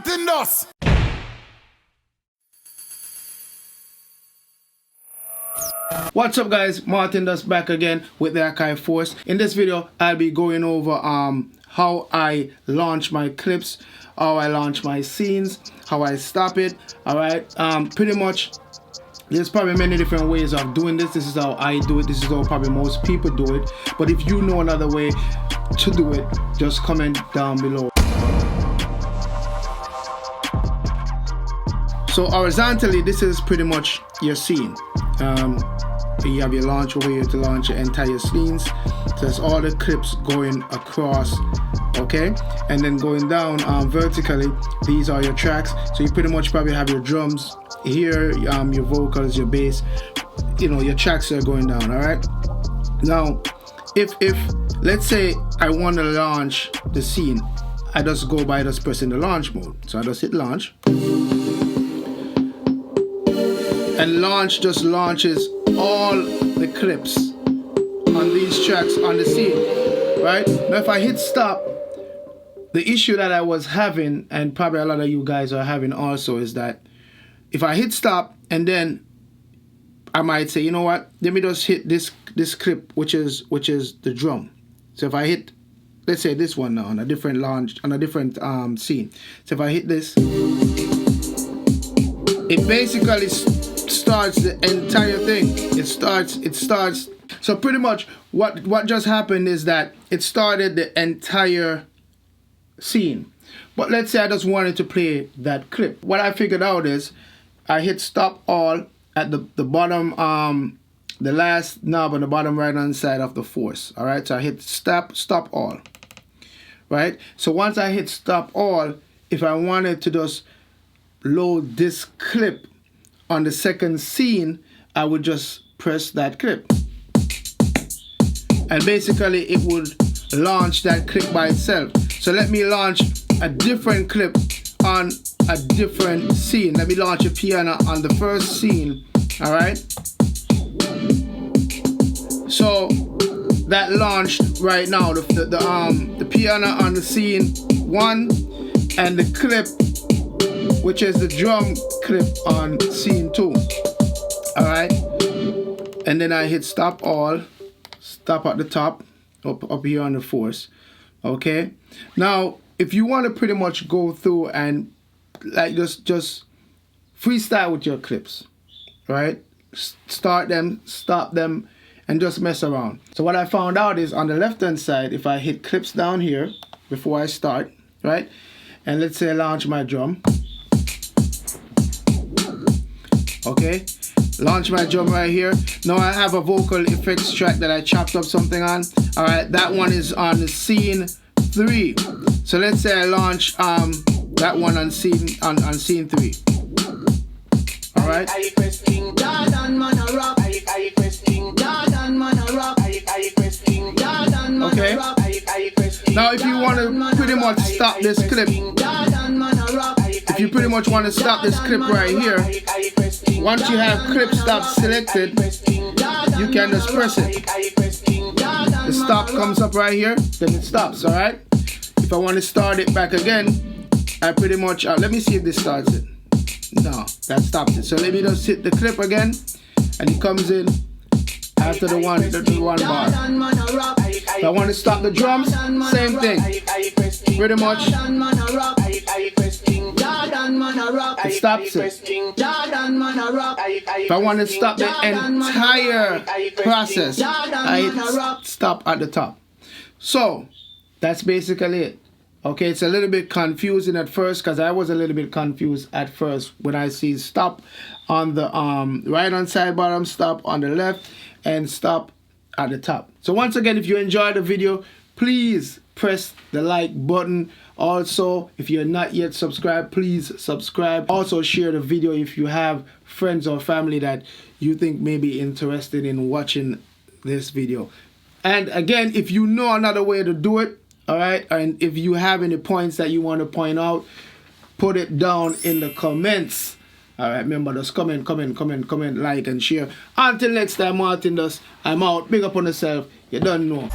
Djmartindus. What's up guys, Djmartindus back again with the Akai Force. In this video I'll be going over how I launch my clips, how I launch my scenes, how I stop it. Alright, pretty much there's probably many different ways of doing this. This is how I do it, this is how probably most people do it. But if you know another way to do it, just comment down below. So horizontally, this is pretty much your scene. You have your launch over here to launch your entire scenes. So there's all the clips going across, okay? And then going down vertically, these are your tracks. So you pretty much probably have your drums here, your vocals, your bass, you know, your tracks are going down, all right? Now, if let's say I want to launch the scene, I just go by just pressing the launch mode. So I just hit launch. And launch just launches all the clips on these tracks on the scene, right? Now if I hit stop, the issue that I was having, and probably a lot of you guys are having also, is that if I hit stop and then I might say, you know what, let me just hit this clip, which is the drum. So if I hit, let's say this one now on a different launch, on a different scene. So if I hit this, it basically starts the entire thing. It starts. So pretty much what just happened is that it started the entire scene. But let's say I just wanted to play that clip. What I figured out is I hit stop all at the bottom, the last knob on the bottom right hand side of the force. All right, so I hit stop all. Right, so once I hit stop all, if I wanted to just load this clip on the second scene, I would just press that clip. And basically it would launch that clip by itself. So let me launch a different clip on a different scene. Let me launch a piano on the first scene, all right? So that launched right now, the piano on the scene 1 and the clip, which is the drum clip on scene 2. All right, and then I hit stop all, stop at the top, up here on the force. Okay, now if you want to pretty much go through and like just freestyle with your clips, right? Start them, stop them, and just mess around. So what I found out is on the left hand side, if I hit clips down here before I start, right, and let's say I launch my drum. Okay, launch my drum right here. Now I have a vocal effects track that I chopped up something on. All right, that one is on the scene 3. So let's say I launch that one on scene 3. All right. Okay. Now if you want to pretty much stop this clip, if you pretty much want to stop this clip right here, once you have clip stop selected, you can just press it. The stop comes up right here, then it stops, all right? If I want to start it back again, I pretty much, let me see if this starts it. No, that stops it. So let me just hit the clip again, and it comes in after the one bar. If I want to stop the drums, same thing. Pretty much, it stops it. If I want to stop the entire process, I hit stop at the top. So that's basically it. Okay, it's a little bit confusing at first because I was a little bit confused at first when I see stop on the right hand side bottom, stop on the left, and stop at the top. So once again, if you enjoyed the video, please press the like button. Also, if you're not yet subscribed, please subscribe. Also share the video if you have friends or family that you think may be interested in watching this video. And again, if you know another way to do it, all right, and if you have any points that you want to point out, put it down in the comments. All right, remember, just comment, like, and share. Until next time, Djmartindus, I'm out. Big up on yourself. You don't know.